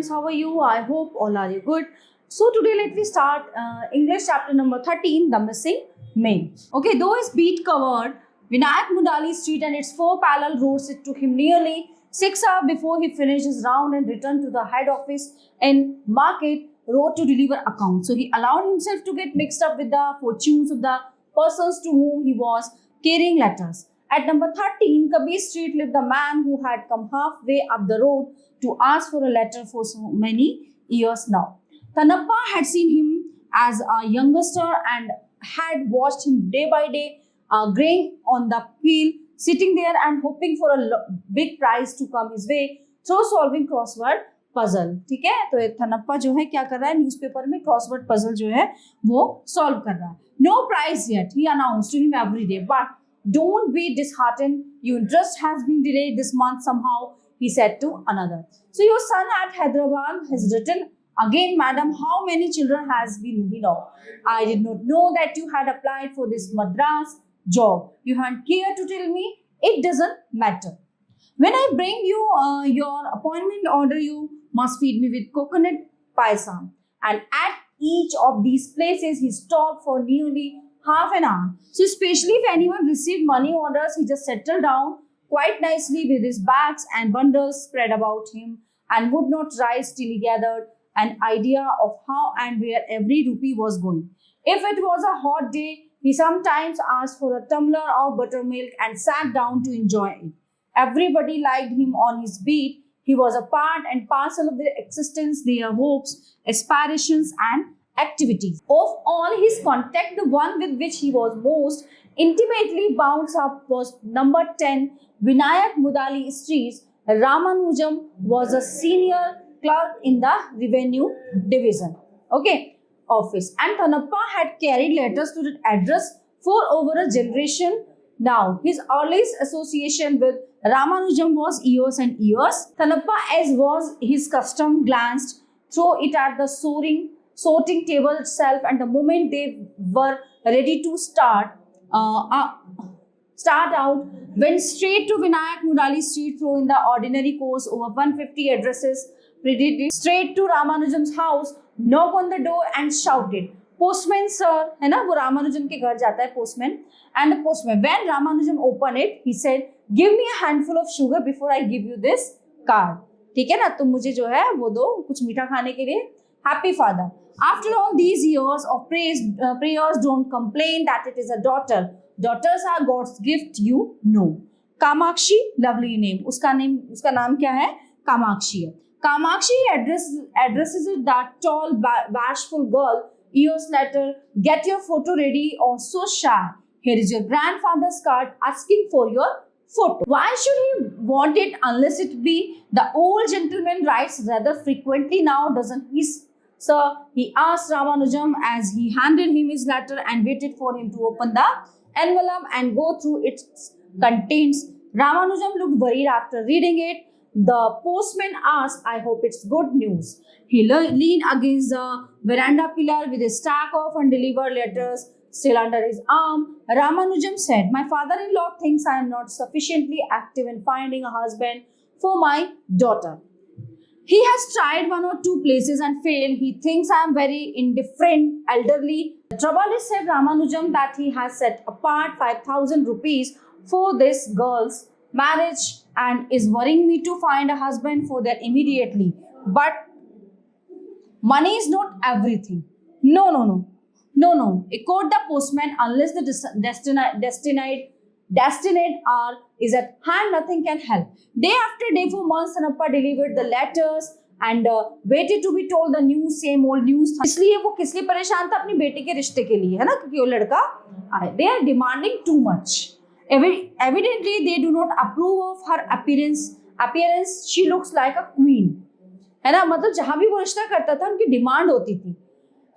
students, how are you? I hope all are good. So today let me start English chapter number 13, The Missing Man. Okay, though his beat covered Vinayak Mudali street and its four parallel roads, it took him nearly 6 hours before he finished his round and returned to the head office in Market Road to deliver accounts. So he allowed himself to get mixed up with the fortunes of the persons to whom he was carrying letters. At number 13, Kabir Street lived the man who had come halfway up the road to ask for a letter for so many years now. Thanappa had seen him as a youngster and had watched him day by day, graying on the wheel, sitting there and hoping for a big prize to come his way through solving crossword puzzle. ठीक है, तो थनप्पा जो है क्या कर रहा है, newspaper में क्रॉसवर्ड पजल जो है वो सॉल्व कर रहा है. No prize yet, he announced to him every day, but don't be disheartened. Your interest has been delayed this month somehow, he said to another. So your son at Hyderabad has written again, madam. How many children has been, I did not know that you had applied for this Madras job. You hadn't cared to tell me. It doesn't matter. When I bring you your appointment order, you must feed me with coconut paisam. And at each of these places, he stopped for nearly half an hour. So especially if anyone received money orders, he just settled down quite nicely with his bags and bundles spread about him and would not rise till he gathered an idea of how and where every rupee was going. If it was a hot day, he sometimes asked for a tumbler of buttermilk and sat down to enjoy it. Everybody liked him on his beat. He was a part and parcel of their existence, their hopes, aspirations and activities. Of all his contact, the one with which he was most intimately bound up was number 10, Vinayak Mudali Street. Ramanujam was a senior clerk in the revenue division. Okay, office. And Thanappa had carried letters to that address for over a generation now. His earliest association with Ramanujam was years and years. Thanappa, as was his custom, glanced through it at the sorting table itself, and the moment they were ready to start out, went straight to Vinayak Mudali Street, through in the ordinary course over 150 addresses, straight to Ramanujam's house, knock on the door and shouted, "Postman sir," है ना, वो रामानुजन के घर जाता है postman, and the postman, when Ramanujam opened it, he said, "Give me a handful of sugar before I give you this card." ठीक है ना, तुम मुझे जो है वो दो कुछ मीठा खाने के लिए. Happy father. After all these years of prayers, don't complain that it is a daughter. Daughters are God's gift, you know. Kamakshi, lovely name. उसका नाम क्या है? Kamakshi है. Kamakshi addresses it, that tall, bashful girl. Years later, get your photo ready, or so shy. Here is your grandfather's card asking for your photo. Why should he want it unless it be? The old gentleman writes rather frequently now, doesn't he, sir? He asked Ramanujam as he handed him his letter and waited for him to open the envelope and go through its contents. Ramanujam looked worried after reading it. The postman asked, "I hope it's good news." He leaned against the veranda pillar with a stack of undelivered letters still under his arm. Ramanujam said, "My father-in-law thinks I am not sufficiently active in finding a husband for my daughter. He has tried 1 or 2 places and failed. He thinks I am very indifferent, elderly. The trouble is," said Ramanujam, "that he has set apart 5,000 rupees for this girl's marriage and is worrying me to find a husband for that immediately. But money is not everything." No. Echoed the postman, "unless the destined hour is at hand, nothing can help." Day after day for months, Thanappa delivered the letters and waited to be told the news, same old news. इसलिए वो किस लिए परेशान था? अपनी बेटी के रिश्ते के लिए, है ना, क्योंकि वो लड़का they are demanding too much. Evidently, they do not approve of her appearance. She looks like a queen, है ना, मतलब जहां भी वो रिश्ता करता था उनकी डिमांड होती थी.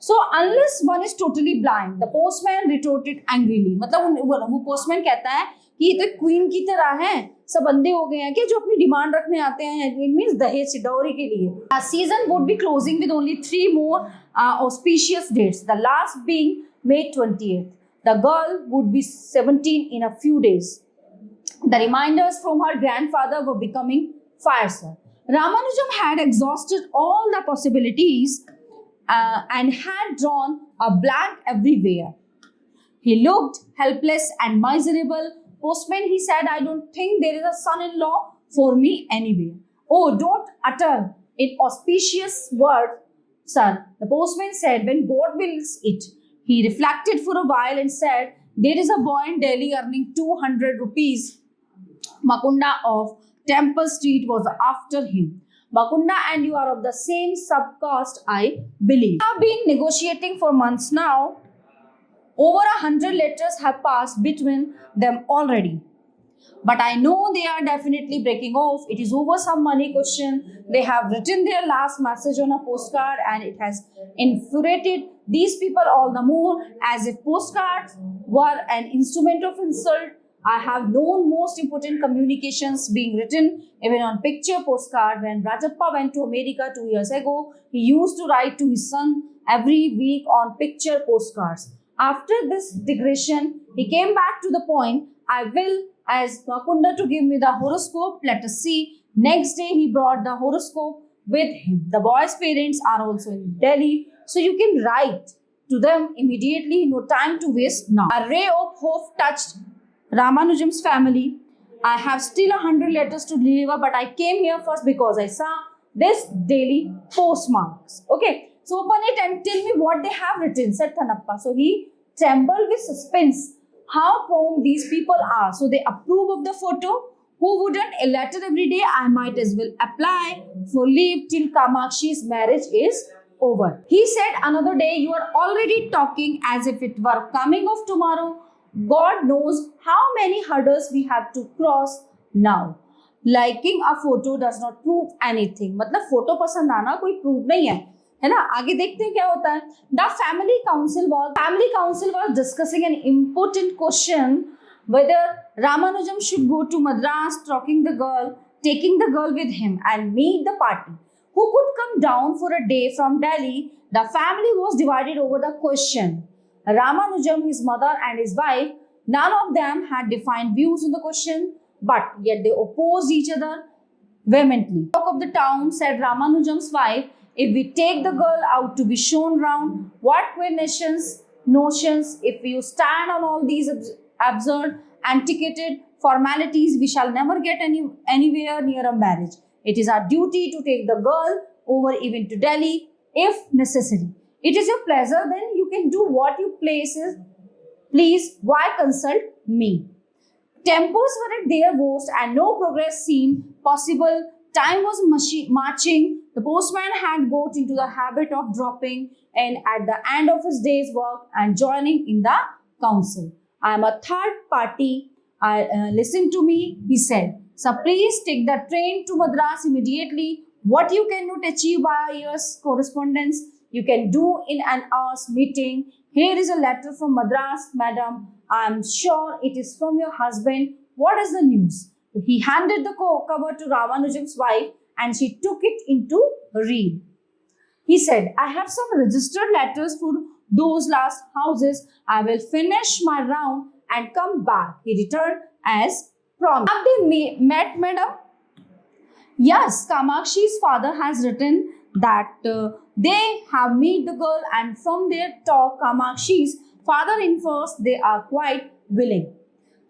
So unless one is totally blind, the postman retorted angrily. मतलब वो postman कहता है कि ये तो क्वीन की तरह है, सब अंधे हो गए हैं कि जो अपनी डिमांड रखने आते हैं. It means दहेज डौरी के लिए. A season would be closing with only 3 more auspicious dates. The last being May 28th. The girl would be 17 in a few days. The reminders from her grandfather were becoming tiresome. Ramanujam had exhausted all the possibilities and had drawn a blank everywhere. He looked helpless and miserable. Postman, he said, I don't think there is a son-in-law for me anywhere. Oh, don't utter inauspicious word, son. The postman said, when God wills it. He reflected for a while and said, there is a boy in Delhi earning 200 rupees. Makunda of Temple Street was after him. Makunda and you are of the same subcaste, I believe. I have been negotiating for months now. Over 100 letters have passed between them already. But I know they are definitely breaking off. It is over some money question. They have written their last message on a postcard and it has infuriated these people all the more, as if postcards were an instrument of insult. I have known most important communications being written even on picture postcard. When Rajappa went to America 2 years ago, he used to write to his son every week on picture postcards. After this digression, he came back to the point. I will ask Makunda to give me the horoscope. Let us see. Next day, he brought the horoscope with him. The boy's parents are also in Delhi, so you can write to them immediately. No time to waste now. A ray of hope touched Ramanujam's family. I have still 100 letters to deliver, but I came here first because I saw this daily postmarks. Okay, so open it and tell me what they have written, said Thanappa. So he trembled with suspense. How prompt these people are. So they approve of the photo. Who wouldn't? A letter every day. I might as well apply for leave till Kamakshi's marriage is over. He said another day, you are already talking as if it were coming of tomorrow. God knows how many hurdles we have to cross now. Liking a photo does not prove anything. मतलब photo पसंद आना कोई prove नहीं है ना. आगे देखते हैं क्या होता है. The family council was discussing an important question whether Ramanujam should go to Madras, taking the girl with him and meet the party. Who could come down for a day from Delhi? The family was divided over the question. Ramanujam, his mother and his wife, none of them had defined views on the question, but yet they opposed each other vehemently. Talk of the town, said Ramanujam's wife, if we take the girl out to be shown round, what queer notions, if you stand on all these absurd, antiquated formalities, we shall never get anywhere near a marriage. It is our duty to take the girl over even to Delhi, if necessary. It is your pleasure, then you can do what you please. Why consult me? Tempers were at their worst and no progress seemed possible. Time was marching. The postman had got into the habit of dropping in at the end of his day's work and joining in the council. I am a third party. Listen to me, he said. So please take the train to Madras immediately. What you cannot achieve by a year's correspondence, you can do in an hour's meeting. Here is a letter from Madras, madam. I am sure it is from your husband. What is the news? He handed the cover to Ramanujam's wife and she took it in to read. He said, I have some registered letters for those last houses. I will finish my round and come back. He returned as promised. Have they met, madam? Yes, Kamakshi's father has written that they have met the girl, and from their talk, Kamakshi's father infers they are quite willing.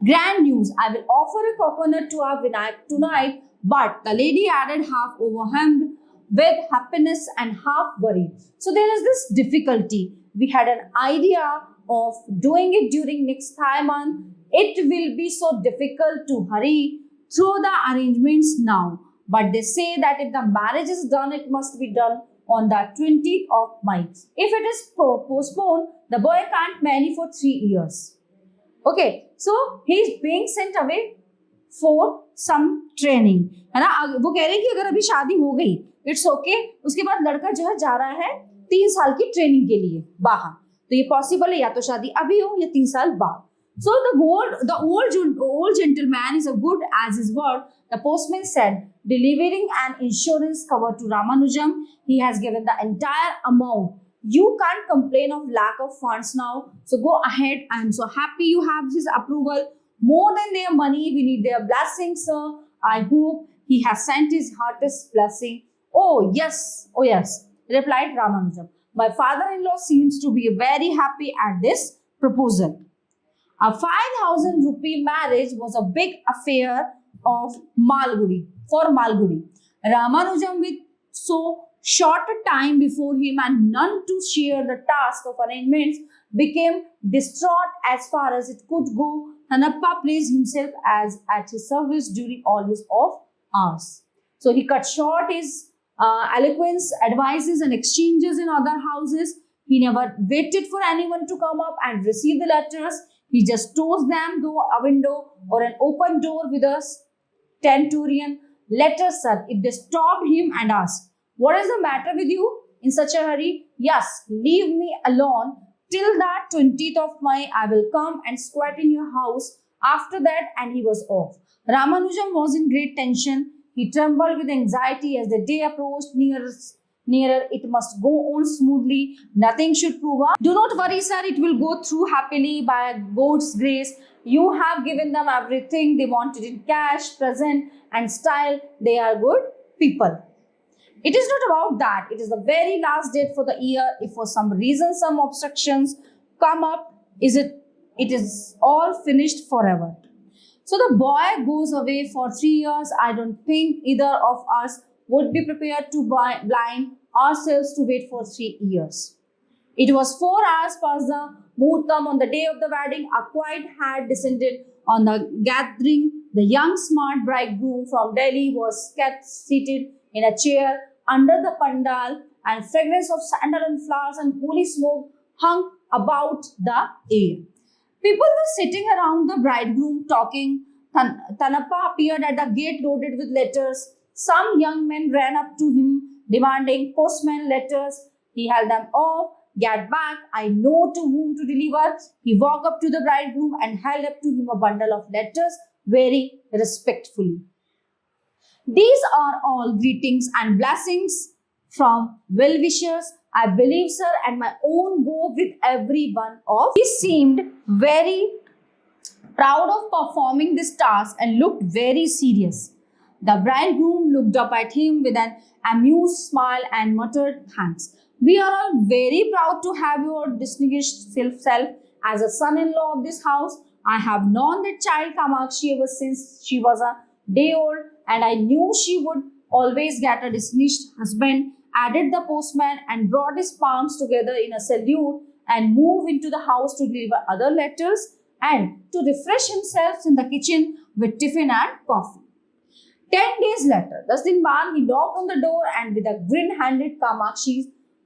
Grand news, I will offer a coconut to our Vinayak tonight, but the lady added, half overwhelmed with happiness and half worried. So there is this difficulty. We had an idea of doing it during next Thai month. It will be so difficult to hurry through the arrangements now. But they say that if the marriage is done, it must be done on the 20th of May. If it is postponed, the boy can't marry for 3 years. Okay, so he is being sent away for some training. है ना. वो कह रहे हैं कि अगर अभी शादी हो गई, it's okay. उसके बाद लड़का जो है जा रहा है 3 साल की ट्रेनिंग के लिए बाहर. तो ये पॉसिबल है या तो शादी अभी हो या 3 साल बाद. So the old gentleman is as good as his word. The postman said, delivering an insurance cover to Ramanujam. He has given the entire amount. You can't complain of lack of funds now. So go ahead. I am so happy you have his approval. More than their money, we need their blessings, sir. I hope he has sent his heartiest blessing. Oh yes, replied Ramanujam. My father-in-law seems to be very happy at this proposal. A 5,000 rupee marriage was a big affair of Malgudi for Malgudi. Ramanujam, with so short a time before him and none to share the task of arrangements, became distraught as far as it could go. Thanappa placed himself as at his service during all his off hours. So he cut short his eloquence, advices, and exchanges in other houses. He never waited for anyone to come up and receive the letters. He just tossed them through a window or an open door with a stentorian, "Letter, sir," if they stopped him and asked, "What is the matter with you in such a hurry?" "Yes, leave me alone till that 20th of May. I will come and squat in your house after that," and he was off. Ramanujam was in great tension. He trembled with anxiety as the day approached nearer. It must go on smoothly. Nothing should prove up. "Do not worry, sir. It will go through happily by God's grace. You have given them everything they wanted in cash, present, and style. They are good people." It is not about that. It is the very last date for the year. If for some reason some obstructions come up, it is all finished forever. So the boy goes away for 3 years. I don't think either of us would be prepared to blind ourselves to wait for 3 years. It was 4 hours past the muhurtam on the day of the wedding. A quiet had descended on the gathering. The young smart bridegroom from Delhi was kept seated in a chair under the pandal, and fragrance of sandal and flowers and holy smoke hung about the air. People were sitting around the bridegroom talking. Thanappa appeared at the gate loaded with letters. Some young men ran up to him demanding postman letters. He held them off. "Get back, I know to whom to deliver." He walked up to the bridegroom and held up to him a bundle of letters very respectfully. "These are all greetings and blessings from well-wishers. I believe, sir, and my own go with every one of." He seemed very proud of performing this task and looked very serious. The bridegroom looked up at him with an amused smile and muttered, "Thanks. We are all very proud to have your distinguished self as a son-in-law of this house. I have known that child Kamakshi ever since she was a day old, and I knew she would always get a distinguished husband," added the postman, and brought his palms together in a salute and moved into the house to deliver other letters and to refresh himself in the kitchen with tiffin and coffee. 10 days later, 10 दिन बाद, he knocked on the door and with a grin handed Kamakshi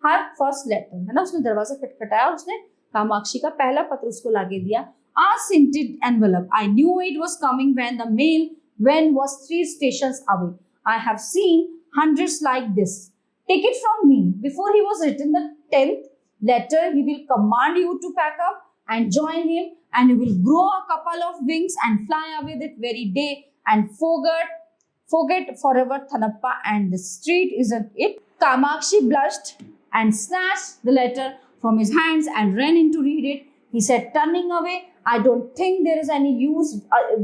her first letter. है ना, उसने दरवाजा खटखटाया और उसने कामाक्षी का पहला पत्र उसको लाके दिया. A scented envelope. I knew it was coming when the mail was 3 stations away. I have seen hundreds like this. Take it from me. Before he was written the 10th letter, he will command you to pack up and join him, and you will grow a couple of wings and fly away that very day and forget forever Thanappa and the street, isn't it? Kamakshi blushed and snatched the letter from his hands and ran in to read it. He said, turning away, "I don't think there is any use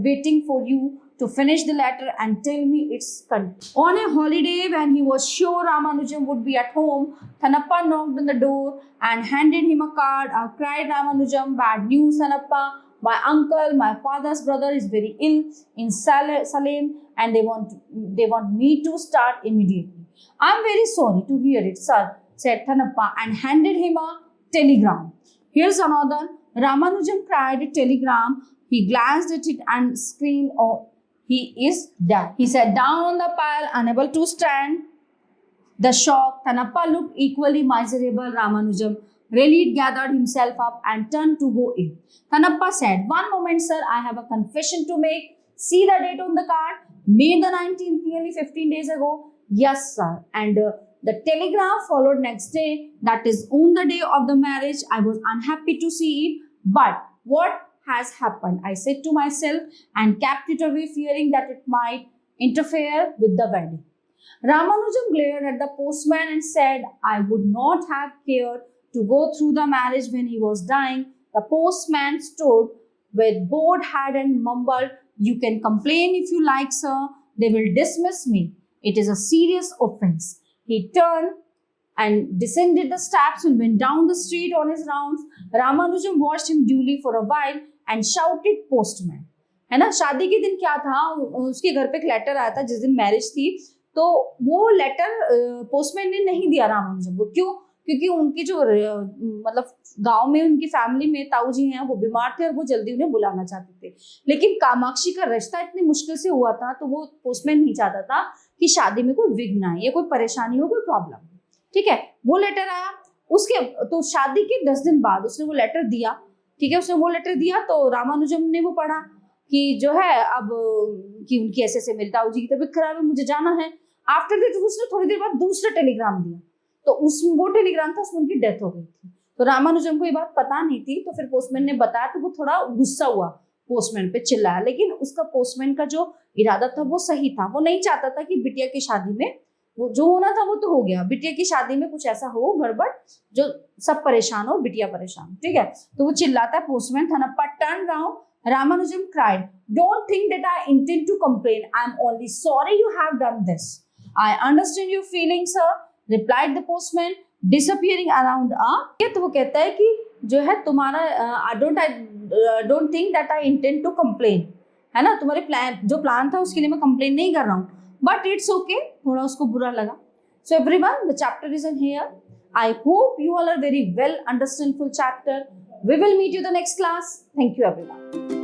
waiting for you to finish the letter and tell me its content." On a holiday, when he was sure Ramanujam would be at home, Thanappa knocked on the door and handed him a card. Cried Ramanujam, "Bad news, Thanappa. My uncle, my father's brother, is very ill in Salem, and they want me to start immediately." "I'm very sorry to hear it, sir," said Thanappa, and handed him a telegram. "Here's another." Ramanujam cried a telegram. He glanced at it and screamed, "Oh, he is dead." He sat down on the pile, unable to stand the shock. Thanappa looked equally miserable. Ramanujam really gathered himself up and turned to go in. Thanappa said, "One moment, sir, I have a confession to make. See the date on the card? May the 19th, nearly 15 days ago." "Yes, sir." And the telegram followed next day. "That is on the day of the marriage. I was unhappy to see it. But what has happened? I said to myself and kept it away, fearing that it might interfere with the wedding." Ramanujam glared at the postman and said, "I would not have cared to go through the marriage when he was dying." The postman stood with bowed head and mumbled, "You can complain if you like, sir. they will dismiss me. It is a serious offense. He turned and descended the steps and went down the street on his rounds. Ramanujam watched him duly for a while and shouted, postman. है ना, शादी के दिन क्या था, उसके घर पे एक लेटर आया था जिस दिन मैरिज थी, तो वो लेटर पोस्टमैन ने नहीं दिया रामानुजम को। क्यों? क्योंकि उनकी जो मतलब गांव में उनकी फैमिली में ताऊ जी हैं, वो बीमार थे और वो जल्दी उन्हें बुलाना चाहते थे। लेकिन कामाक्षी का रिश्ता इतनी मुश्किल से हुआ था, तो वो पोस्टमैन नहीं चाहता था कि शादी में कोई विघ्न आए या कोई परेशानी हो, कोई प्रॉब्लम। ठीक है, वो लेटर आया उसके, तो शादी के 10 दिन बाद उसने वो लेटर दिया। ठीक है, उसने वो लेटर दिया तो रामानुजम ने वो पढ़ा कि जो है अब कि उनकी ऐसे ऐसे मेरी ताऊ जी की तबीयत खराब है, मुझे जाना है। आफ्टर दैट उसने थोड़ी देर बाद दूसरा टेलीग्राम दिया, तो उस वो टेलीग्राम था उसमें उनकी डेथ हो गई थी। तो रामानुजम को ये बात पता नहीं थी, तो फिर पोस्टमैन ने बताया तो वो थोड़ा गुस्सा हुआ, पोस्टमैन पे चिल्लाया। लेकिन उसका पोस्टमैन का जो इरादा था वो सही था, वो नहीं चाहता था कि बिटिया की शादी में वो जो होना था वो तो हो गया, बिटिया की शादी में कुछ ऐसा हो गड़बड़ जो सब परेशान हो, बिटिया परेशान। ठीक है, तो वो चिल्लाता है postman Thanappa turn round, Ramanujam cried, "Don't think that I intend to complain. I am only sorry you have done this. I understand your feelings, sir," replied the postman, disappearing around a। तो वो कहता है कि जो है तुम्हारा I don't think that I intend to complain, है ना, तुम्हारे प्लान था उसके लिए मैं कंप्लेन नहीं कर रहा हूँ, बट इट्स ओके, थोड़ा उसको बुरा लगा। So everyone, the chapter is in here. I hope you all are very well understand full chapter. We will meet you the next class. Thank you everyone.